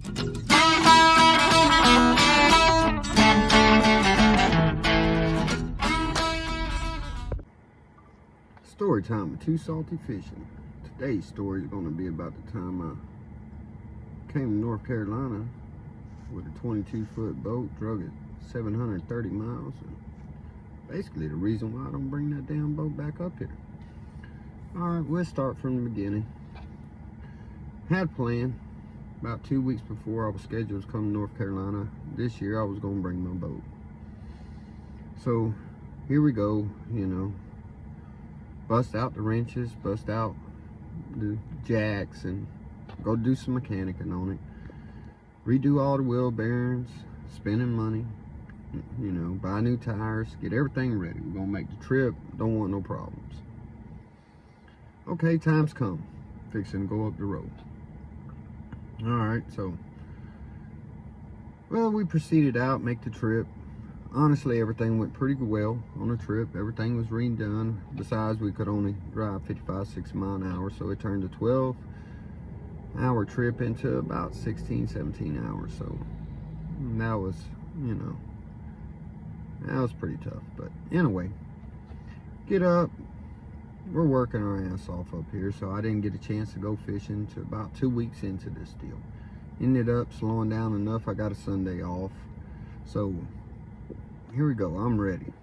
Story time with Too Salty Fishing. Today's story is going to be about the time I came to North Carolina with a 22-foot boat, drug it 730 miles, and basically the reason why I don't bring that damn boat back up here. Alright, we'll start from the beginning. Had planned about 2 weeks before I was scheduled to come to North Carolina this year. I was going to bring my boat. So here we go, you know, bust out the wrenches, bust out the jacks, and go do some mechanicing on it. Redo all the wheel bearings, spending money, you know, buy new tires, get everything ready. We're gonna make the trip, don't want no problems. Okay, time's come. Fixing to go up the road. Alright, so, well, we proceeded out, make the trip. Honestly, everything went pretty well on the trip. Everything was redone. Besides, we could only drive 55, 60 miles an hour, so it turned a 12-hour trip into about 16, 17 hours. So that was, you know, that was pretty tough. But anyway, get up. We're working our ass off up here, so I didn't get a chance to go fishing to about 2 weeks into this deal. Ended up slowing down enough. I got a Sunday off, so here we go. I'm ready.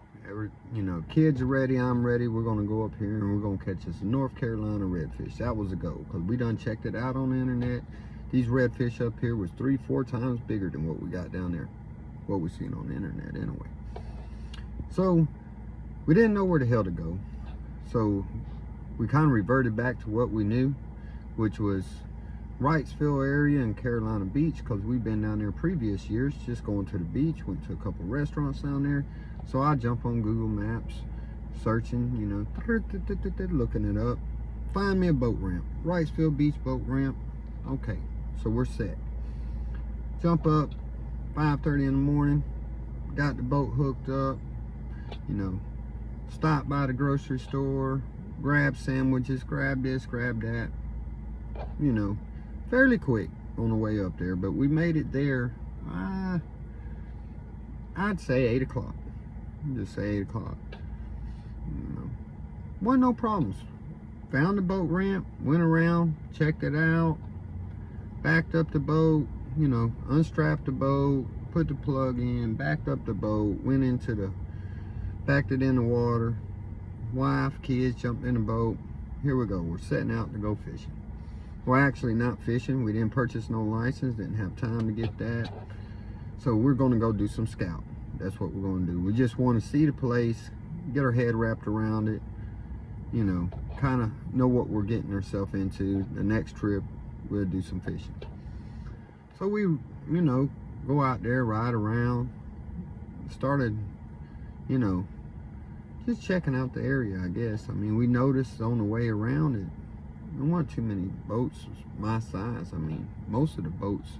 You know, kids are ready. I'm ready. We're gonna go up here and we're gonna catch us a North Carolina redfish. That was a go, because we done checked it out on the internet. These redfish up here was 3-4 times bigger than what we got down there, what we seen on the internet anyway. So we didn't know where the hell to go, so we kind of reverted back to what we knew, which was Wrightsville area and Carolina Beach, because we've been down there previous years just going to the beach. Went to a couple restaurants down there, so I jump on Google Maps, searching, you know, looking it up, find me a boat ramp, Wrightsville Beach boat ramp. Okay, so we're set. Jump up 5:30 in the morning, got the boat hooked up, you know, stop by the grocery store, grab sandwiches, grab this, grab that, you know, fairly quick on the way up there. But we made it there, I'd say 8 o'clock. Just say 8 o'clock. You know, wasn't no problems. Found the boat ramp, went around, checked it out, backed up the boat, you know, unstrapped the boat, put the plug in, backed up the boat, went into the, backed it in the water. Wife, kids jumped in the boat. Here we go. We're setting out to go fishing. Well, actually not fishing. We didn't purchase no license, didn't have time to get that. So we're gonna go do some scouting. That's what we're gonna do. We just wanna see the place, get our head wrapped around it, you know, kind of know what we're getting ourselves into. The next trip, we'll do some fishing. So we, you know, go out there, ride around, started, you know, just checking out the area, I guess. I mean, we noticed on the way around it, there weren't too many boats my size. I mean, most of the boats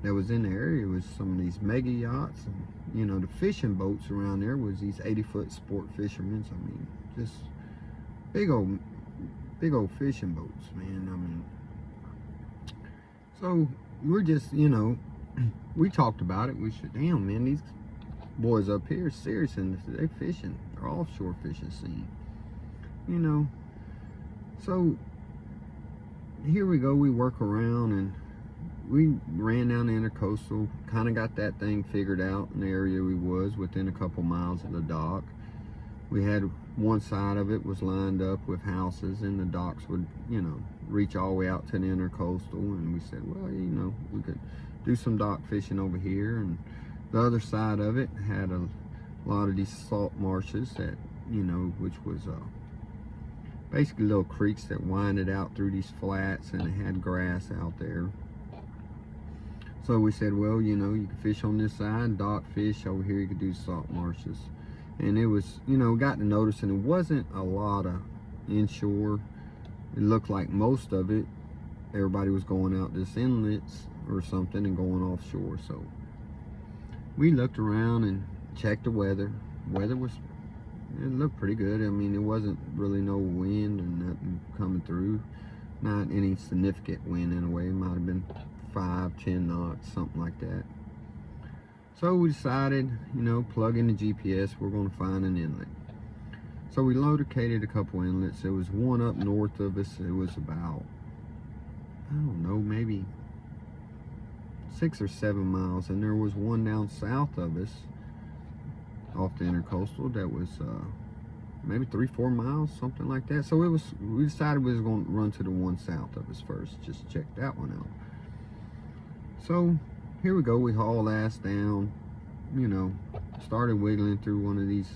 that was in the area was some of these mega yachts, and you know, the fishing boats around there was these 80-foot sport fishermen. I mean, just big old fishing boats, man. I mean, so we're just, you know, we talked about it. We said, damn, man, these boys up here, serious, and they fishing. They're offshore fishing scene, you know. So here we go. We work around and we ran down the intercoastal, kind of got that thing figured out in the area we was, within a couple miles of the dock. We had one side of it was lined up with houses, and the docks would, you know, reach all the way out to the intercoastal. And we said, well, you know, we could do some dock fishing over here. And the other side of it had a lot of these salt marshes that, you know, which was basically little creeks that winded out through these flats, and it had grass out there. So we said, well, you know, you can fish on this side, dock fish over here, you could do salt marshes. And it was, you know, got to notice, and it wasn't a lot of inshore. It looked like most of it, everybody was going out this inlets or something and going offshore. So we looked around and checked the weather. Weather was, it looked pretty good. I mean, there wasn't really no wind and nothing coming through. Not any significant wind in a way. It might have been 5, 10 knots, something like that. So we decided, you know, plug in the GPS, we're going to find an inlet. So we located a couple inlets. There was one up north of us. It was about, I don't know, maybe 6 or 7 miles. And there was one down south of us off the intercoastal that was maybe 3-4 miles, something like that. So we decided we was going to run to the one south of us first, just check that one out. So here we go, we hauled ass down, you know, started wiggling through one of these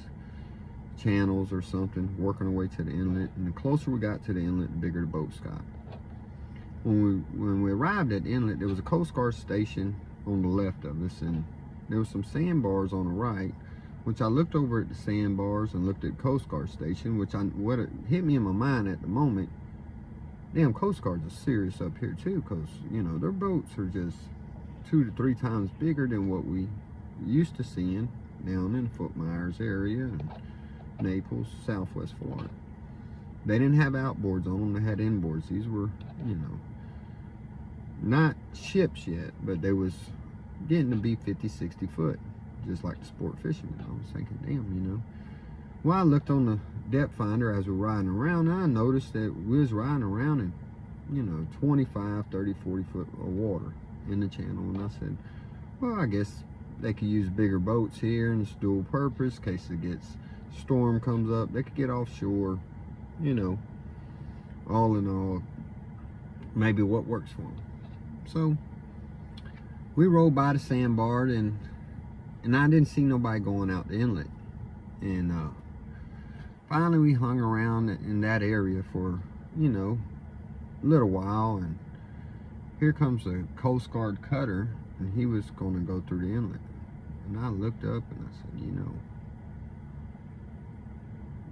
channels or something, working our way to the inlet. And the closer we got to the inlet, the bigger the boats got. When we arrived at the inlet, there was a Coast Guard station on the left of us, and there was some sandbars on the right, which I looked over at the sandbars and looked at Coast Guard station, which what it hit me in my mind at the moment, damn, Coast Guards are serious up here too, because, you know, their boats are just 2 to 3 times bigger than what we used to seeing down in Fort Myers area and Naples, Southwest Florida. They didn't have outboards on them, they had inboards. These were, you know, not ships yet, but they was getting to be 50, 60 foot, just like the sport fishermen. I was thinking, damn, you know. Well, I looked on the depth finder as we were riding around, and I noticed that we was riding around in, you know, 25, 30, 40 foot of water in the channel. And I said, well, I guess they could use bigger boats here, and it's dual purpose in case it gets, storm comes up, they could get offshore, you know. All in all, maybe what works for them. So we rolled by the sandbar, and I didn't see nobody going out the inlet. And finally we hung around in that area for, you know, a little while, and here comes a Coast Guard cutter, and he was going to go through the inlet. And I looked up and I said, you know,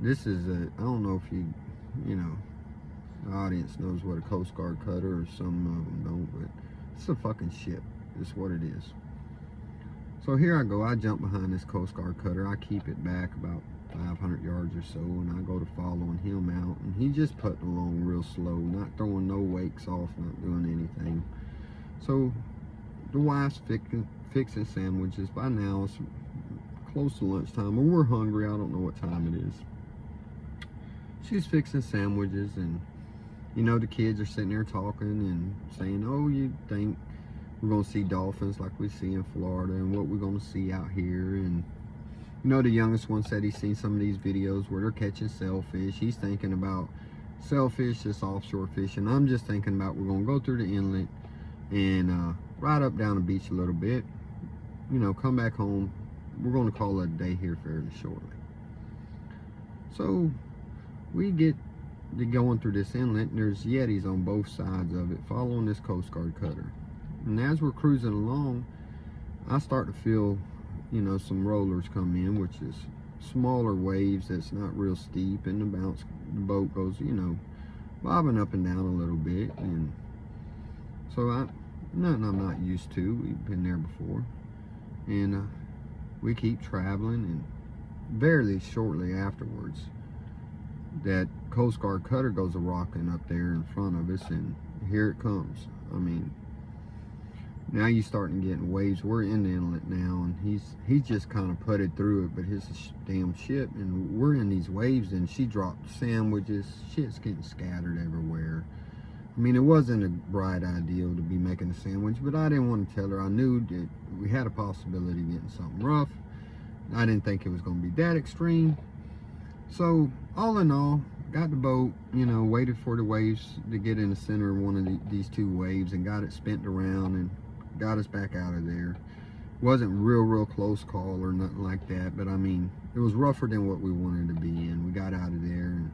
this is a, I don't know if you know, the audience knows what a Coast Guard cutter, or some of them don't, but it's a fucking ship. It's what it is. So here I go, I jump behind this Coast Guard cutter. I keep it back about 500 yards or so, and I go to following him out, and he just putting along real slow, not throwing no wakes off, not doing anything. So the wife's fixing sandwiches. By now it's close to lunchtime, and we're hungry. I don't know what time it is. She's fixing sandwiches, and you know, the kids are sitting there talking and saying, oh, you think we're going to see dolphins like we see in Florida, and what we're going to see out here. And you know, the youngest one said he's seen some of these videos where they're catching sailfish. He's thinking about sailfish, just offshore fishing. I'm just thinking about we're going to go through the inlet and ride up down the beach a little bit, you know, come back home. We're going to call it a day here fairly shortly. So we get to going through this inlet, and there's Yetis on both sides of it following this Coast Guard cutter. And as we're cruising along, I start to feel, you know, some rollers come in, which is smaller waves that's not real steep, and the boat goes, you know, bobbing up and down a little bit. And so nothing I'm not used to. We've been there before. And we keep traveling, and very shortly afterwards, that Coast Guard cutter goes a-rocking up there in front of us, and here it comes. I mean, now you're starting to get waves. We're in the inlet now, and he's just kind of putted through it, but his damn ship, and we're in these waves, and she dropped sandwiches. Shit's getting scattered everywhere. I mean, it wasn't a bright idea to be making a sandwich, but I didn't want to tell her. I knew that we had a possibility of getting something rough. I didn't think it was going to be that extreme. So all in all, got the boat, you know, waited for the waves to get in the center of one of these two waves, and got it spent around and got us back out of there. Wasn't real close call or nothing like that, but I mean, it was rougher than what we wanted to be in. We got out of there, and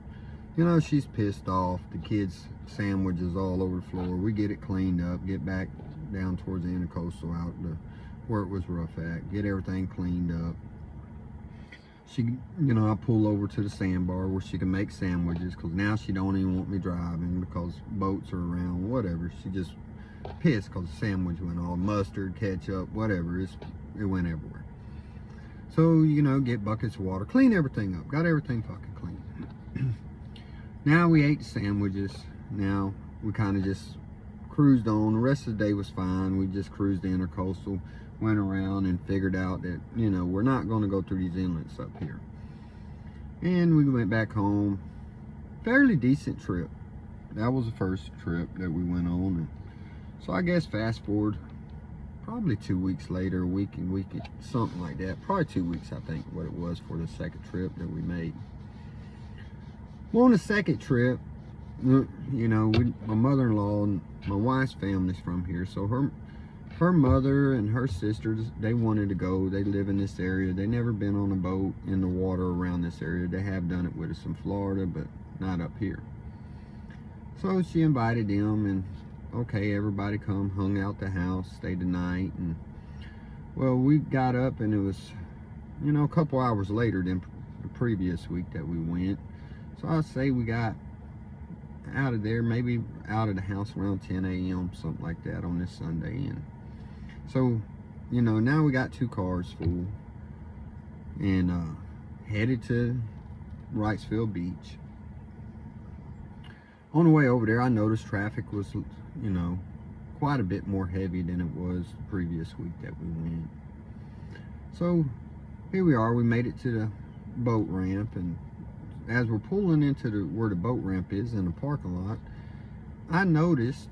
you know, she's pissed off. The kids' sandwiches all over the floor. We get it cleaned up, get back down towards the intercoastal out to where it was rough at, get everything cleaned up. She, you know, I pull over to the sandbar where she can make sandwiches, because now she don't even want me driving because boats are around, whatever. She just pissed because the sandwich went all mustard, ketchup, whatever. It went everywhere. So, you know, get buckets of water, clean everything up, got everything fucking clean. Now we ate the sandwiches. Now we kind of just cruised on. The rest of the day was fine. We just cruised the intercoastal, went around and figured out that, you know, we're not going to go through these inlets up here. And we went back home. Fairly decent trip. That was the first trip that we went on. And so I guess fast forward probably 2 weeks later, a week, something like that. Probably 2 weeks, I think, what it was for the second trip that we made. Well, on the second trip, you know, my mother-in-law and my wife's family's from here, so her mother and her sisters, they wanted to go. They live in this area. They never been on a boat in the water around this area. They have done it with us in Florida, but not up here. So she invited them, and okay, everybody come, hung out the house, stayed the night, and well, we got up, and it was, you know, a couple hours later than the previous week that we went. So I'd say we got out of there, maybe out of the house around 10 a.m., something like that on this Sunday. And so, you know, now we got 2 cars full and headed to Wrightsville Beach. On the way over there, I noticed traffic was, you know, quite a bit more heavy than it was the previous week that we went. So here we are. We made it to the boat ramp, and as we're pulling into where the boat ramp is in the parking lot, I noticed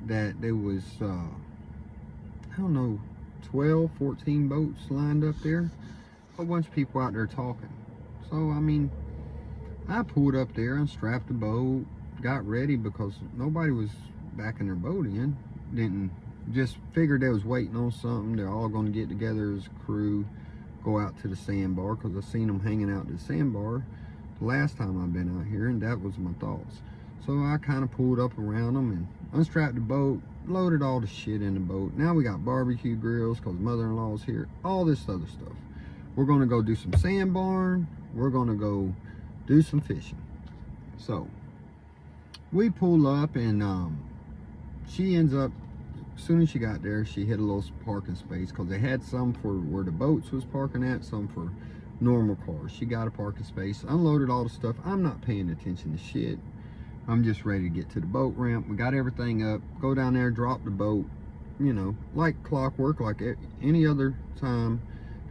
that there was I don't know, 12, 14 boats lined up there. A whole bunch of people out there talking. So I mean, I pulled up there, unstrapped the boat, got ready because nobody was backing their boat in. Didn't, just figured they was waiting on something. They're all going to get together as a crew, go out to the sandbar, because I seen them hanging out at the sandbar the last time I've been out here, and that was my thoughts. So I kind of pulled up around them and unstrapped the boat, loaded all the shit in the boat. Now we got barbecue grills because mother-in-law's here, all this other stuff. We're going to go do some sandbarring. We're going to go do some fishing. So we pull up, and she ends up, as soon as she got there, she hit a little parking space because they had some for where the boats was parking at, some for normal cars. She got a parking space, unloaded all the stuff. I'm not paying attention to shit. I'm just ready to get to the boat ramp. We got everything up, go down there, drop the boat, you know, like clockwork, like any other time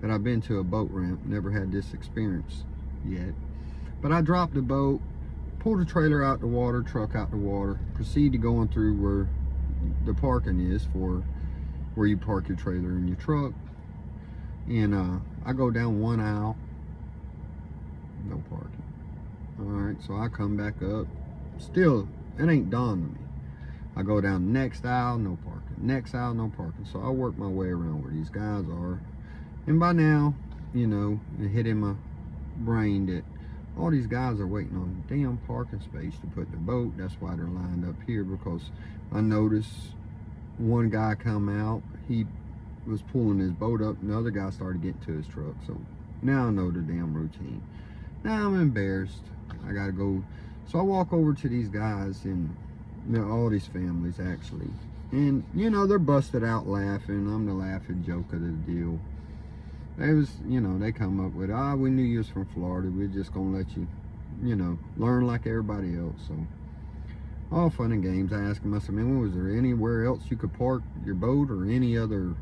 that I've been to a boat ramp. Never had this experience yet. But I dropped the boat, pulled the trailer out the water, truck out the water, proceed to going through where the parking is for where you park your trailer and your truck. And I go down one aisle, no parking. All right, so I come back up. Still, it ain't dawned on me. I go down the next aisle, no parking. Next aisle, no parking. So I work my way around where these guys are. And by now, you know, it hit in my brain that all these guys are waiting on a damn parking space to put their boat. That's why they're lined up here, because I noticed one guy come out. He was pulling his boat up, and the other guy started getting to his truck. So now I know the damn routine. Now I'm embarrassed. I gotta go. So I walk over to these guys, and you know, all these families actually, and you know, they're busted out laughing. I'm the laughing joke of the deal. They was, you know, they come up with, we knew you was from Florida. We're just gonna let you, you know, learn like everybody else. So all fun and games. I asked them, I said, man, was there anywhere else you could park your boat, or any other,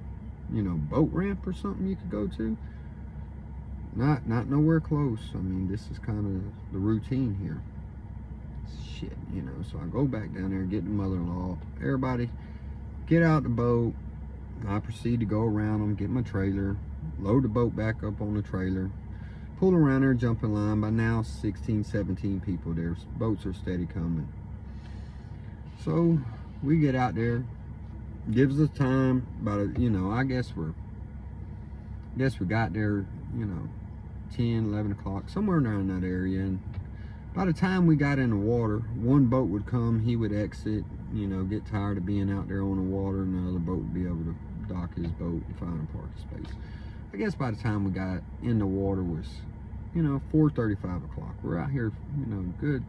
you know, boat ramp or something you could go to? Not nowhere close. I mean, this is kind of the routine here. Shit, you know. So I go back down there and get the mother-in-law. Everybody get out the boat. I proceed to go around them, get my trailer, load the boat back up on the trailer, pull around there, jump in line. By now, 16, 17 people there. Boats are steady coming. So we get out there. Gives us time, about, you know, I guess we got there, you know, 10, 11 o'clock, somewhere around that area. And by the time we got in the water, one boat would come, he would exit, you know, get tired of being out there on the water, and the other boat would be able to dock his boat and find a parking space. I guess by the time we got in the water was, you know, 4:30, 5 o'clock. We're out here, you know, good,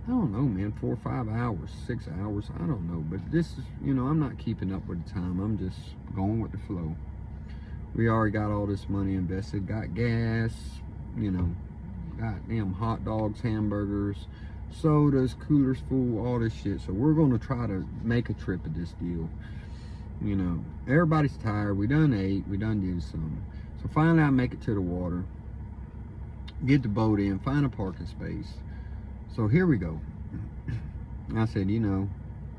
I don't know, man, 4 or 5 hours, 6 hours, I don't know. But this is, you know, I'm not keeping up with the time. I'm just going with the flow. We already got all this money invested, got gas, you know, got damn hot dogs, hamburgers, sodas, coolers full, all this shit. So we're gonna try to make a trip of this deal. You know, everybody's tired. We done ate, we done did something. So finally I make it to the water, get the boat in, find a parking space. So here we go. I said, you know,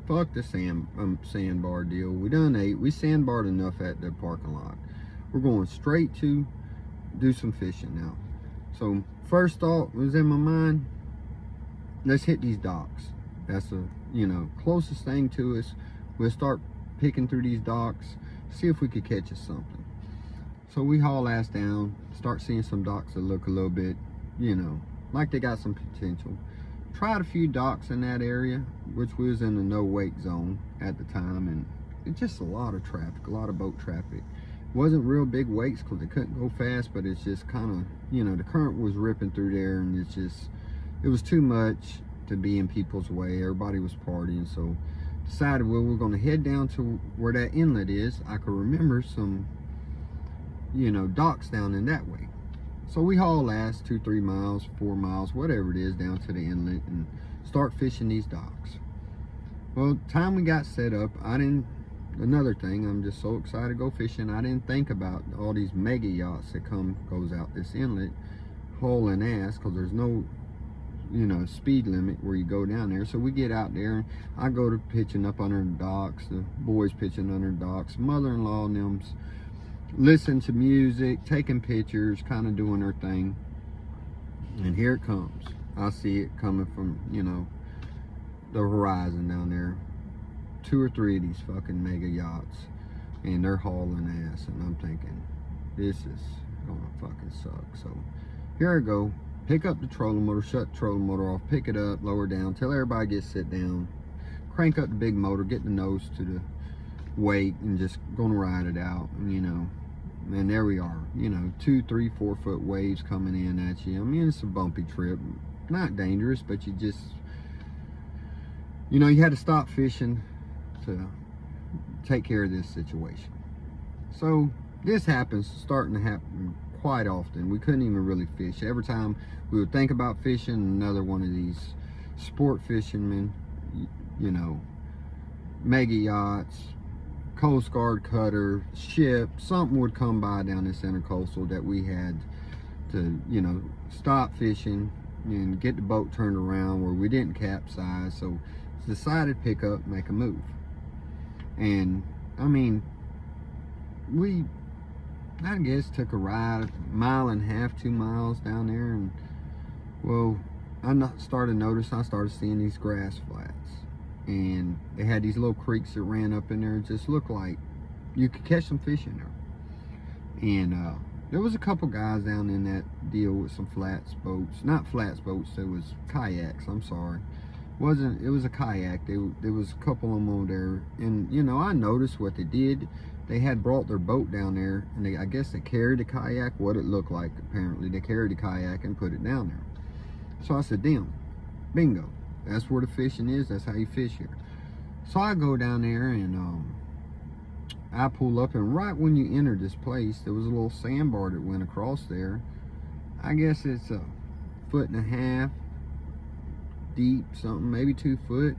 fuck the sandbar deal. We done ate, we sandbarred enough at the parking lot. We're going straight to do some fishing now. So first thought was in my mind, let's hit these docks. That's the, you know, closest thing to us. We'll start picking through these docks, see if we could catch us something. So we haul ass down, start seeing some docks that look a little bit, you know, like they got some potential. Tried a few docks in that area, which was in the no wake zone at the time, and it's just a lot of traffic, a lot of boat traffic. Wasn't real big wakes because they couldn't go fast, but it's just kind of, you know, the current was ripping through there, and it's just, it was too much to be in people's way. Everybody was partying, so decided, well, we're going to head down to where that inlet is. I could remember some, you know, docks down in that way. So we haul ass 2-3 miles, 4 miles, whatever it is, down to the inlet and start fishing these docks. Well, time we got set up, another thing, I'm just so excited to go fishing, I didn't think about all these mega yachts that goes out this inlet hauling ass, because there's no, you know, speed limit where you go down there. So we get out there, and I go to pitching up under the docks, the boys pitching under the docks, mother-in-law and them's listening to music, taking pictures, kind of doing their thing. And here it comes. I see it coming from, you know, the horizon down there. 2 or 3 of these fucking mega yachts, and they're hauling ass, and I'm thinking, this is gonna fucking suck. So here I go, pick up the trolling motor, shut the trolling motor off, pick it up, lower down, tell everybody to get sit down, crank up the big motor, get the nose to the wake, and just gonna ride it out. And, you know, and there we are, you know, 2, 3, 4 foot waves coming in at you. I mean, it's a bumpy trip, not dangerous, but you just, you know, you had to stop fishing to take care of this situation. So this happens, starting to happen quite often. We couldn't even really fish. Every time we would think about fishing, another one of these sport fishermen, you know, mega yachts, Coast Guard cutter, ship, something would come by down this intercoastal that we had to, you know, stop fishing and get the boat turned around where we didn't capsize. So decided to pick up, make a move. And I mean, we, I guess, took a ride, 1.5 miles, 2 miles down there, and well, I started seeing these grass flats, and they had these little creeks that ran up in there. It just looked like you could catch some fish in there. And there was a couple guys down in that deal with some flats boats, not flats boats, it was kayaks, I'm sorry. It was a kayak. There was a couple of them over there, and you know, I noticed what they did. They had brought their boat down there, and I guess they carried the kayak, what it looked like. Apparently they carried the kayak and put it down there. So I said, damn, bingo, that's where the fishing is, that's how you fish here. So I go down there, and I pull up, and right when you enter this place, there was a little sandbar that went across there. I guess it's 1.5 feet deep, something, maybe 2 foot.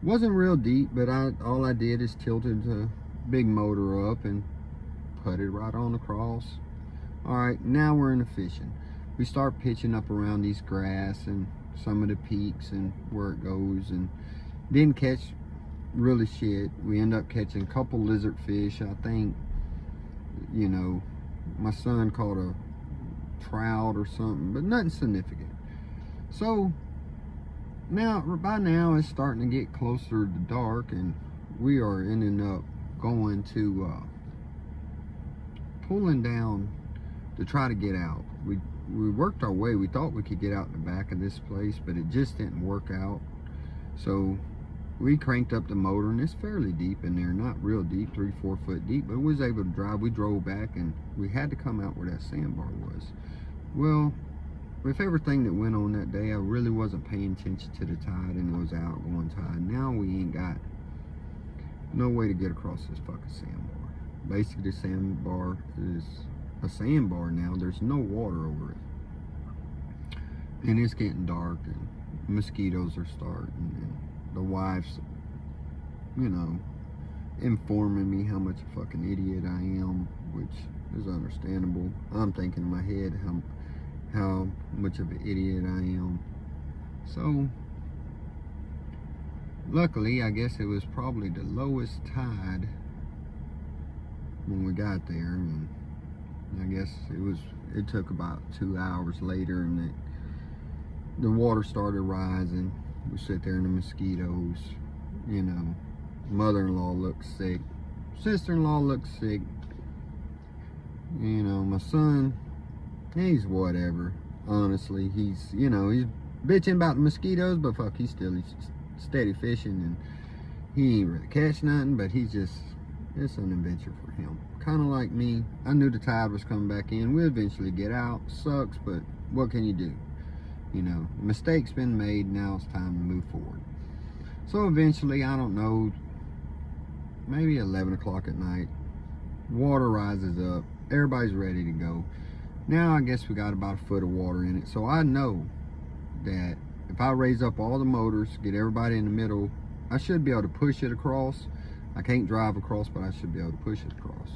Wasn't real deep, but all I did is tilted the big motor up and put it right on across. All right, now we're in the fishing. We start pitching up around these grass and some of the peaks and where it goes, and didn't catch really shit. We end up catching a couple lizard fish. I think, you know, my son caught a trout or something, but nothing significant. So by now it's starting to get closer to dark, and we are ending up going to pulling down to try to get out. We worked our way. We thought we could get out the back of this place, but it just didn't work out. So we cranked up the motor, and it's fairly deep in there, not real deep, 3-4 foot deep, but we was able to drive. We drove back, and we had to come out where that sandbar was. Well, with everything that went on that day, I really wasn't paying attention to the tide, and it was outgoing tide. Now we ain't got no way to get across this fucking sandbar. Basically, the sandbar is a sandbar now. There's no water over it, and it's getting dark, and mosquitoes are starting, and the wife's, you know, informing me how much a fucking idiot I am, which is understandable. I'm thinking in my head how much of an idiot I am. So luckily, I guess it was probably the lowest tide when we got there, and I guess it took about 2 hours later, and the water started rising. We sit there in the mosquitoes, you know. Mother-in-law looks sick, sister-in-law looks sick, you know. My son, he's whatever, honestly. He's, you know, he's bitching about the mosquitoes, but fuck, he's steady fishing, and he ain't really catch nothing, but it's an adventure for him. Kind of like me. I knew the tide was coming back in. We'll eventually get out. Sucks, but what can you do? You know, mistakes been made. Now it's time to move forward. So eventually, I don't know, maybe 11 o'clock at night, water rises up. Everybody's ready to go. Now I guess we got about a foot of water in it. So I know that if I raise up all the motors, get everybody in the middle, I should be able to push it across. I can't drive across, but I should be able to push it across.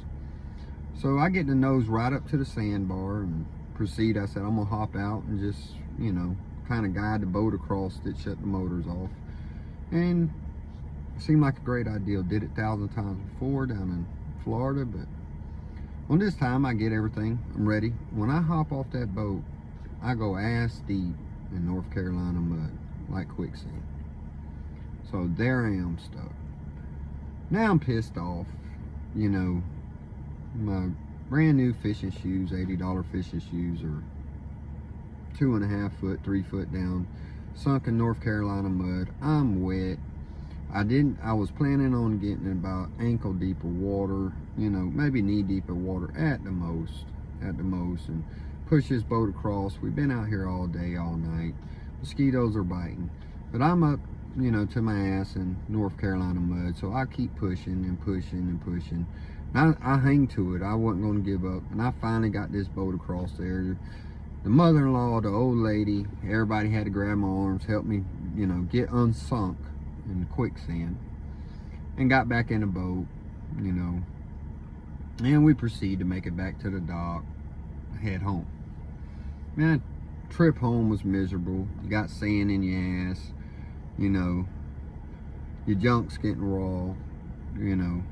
So I get the nose right up to the sandbar and proceed. I said, I'm gonna hop out and just, you know, kind of guide the boat across it, shut the motors off. And it seemed like a great idea. Did it 1,000 times before down in Florida, but on this time I get everything. I'm ready. When I hop off that boat, I go ass deep in North Carolina mud, like quicksand. So there I am stuck. Now I'm pissed off, you know. My brand new fishing shoes, $80 fishing shoes, are 2.5 foot, 3 foot down, sunk in North Carolina mud. I'm wet. I was planning on getting about ankle deep of water, you know, maybe knee deep of water at the most, and push this boat across. We've been out here all day, all night. Mosquitoes are biting, but I'm up, you know, to my ass in North Carolina mud, so I keep pushing and pushing and pushing. I hang to it. I wasn't going to give up, and I finally got this boat across there. The mother-in-law, the old lady, everybody had to grab my arms, help me, you know, get unsunk in the quicksand, and got back in the boat, you know, and we proceed to make it back to the dock, head home. Man, trip home was miserable. You got sand in your ass, you know, your junk's getting raw, you know.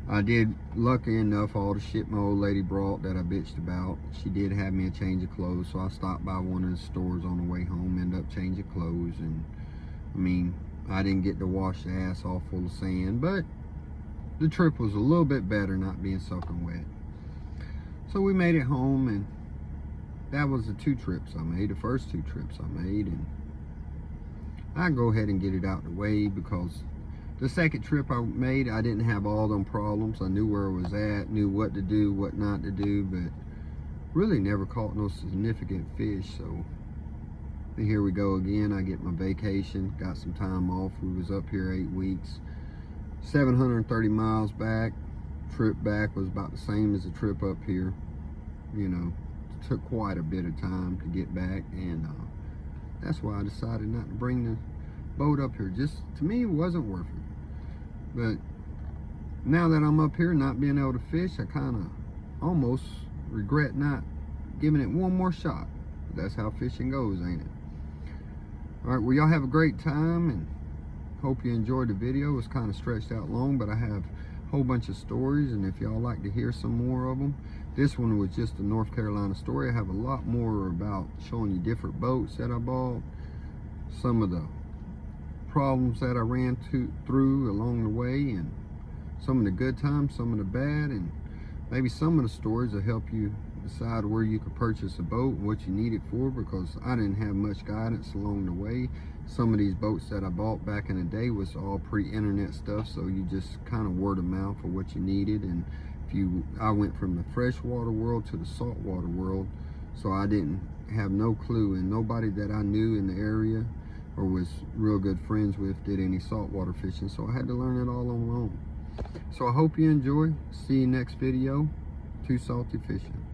I did, lucky enough, all the shit my old lady brought that I bitched about, she did have me a change of clothes, so I stopped by one of the stores on the way home, ended up changing clothes, and I mean, I didn't get to wash the ass all full of sand, but the trip was a little bit better not being soaking wet. So we made it home, and that was the 2 trips I made, the first 2 trips I made, and I go ahead and get it out the way, because the second trip I made, I didn't have all them problems. I knew where I was at, knew what to do, what not to do, but really never caught no significant fish. So here we go again. I get my vacation, got some time off. We was up here 8 weeks, 730 miles back. Trip back was about the same as the trip up here. You know, it took quite a bit of time to get back, and that's why I decided not to bring the boat up here. Just, to me, it wasn't worth it. But now that I'm up here not being able to fish, I kind of almost regret not giving it one more shot. But that's how fishing goes, ain't it? All right, well, y'all have a great time, and hope you enjoyed the video. It's kind of stretched out long, but I have a whole bunch of stories, and if y'all like to hear some more of them, this one was just a North Carolina story. I have a lot more about showing you different boats that I bought, some of the problems that I ran through along the way, and some of the good times, some of the bad, and maybe some of the stories will help you decide where you could purchase a boat and what you need it for, because I didn't have much guidance along the way. Some of these boats that I bought back in the day was all pre-internet stuff, so you just kind of word of mouth for what you needed. And I went from the freshwater world to the saltwater world, so I didn't have no clue, and nobody that I knew in the area or was real good friends with did any saltwater fishing, so I had to learn it all on my own. So I hope you enjoy. See you next video. Too Salty Fishing.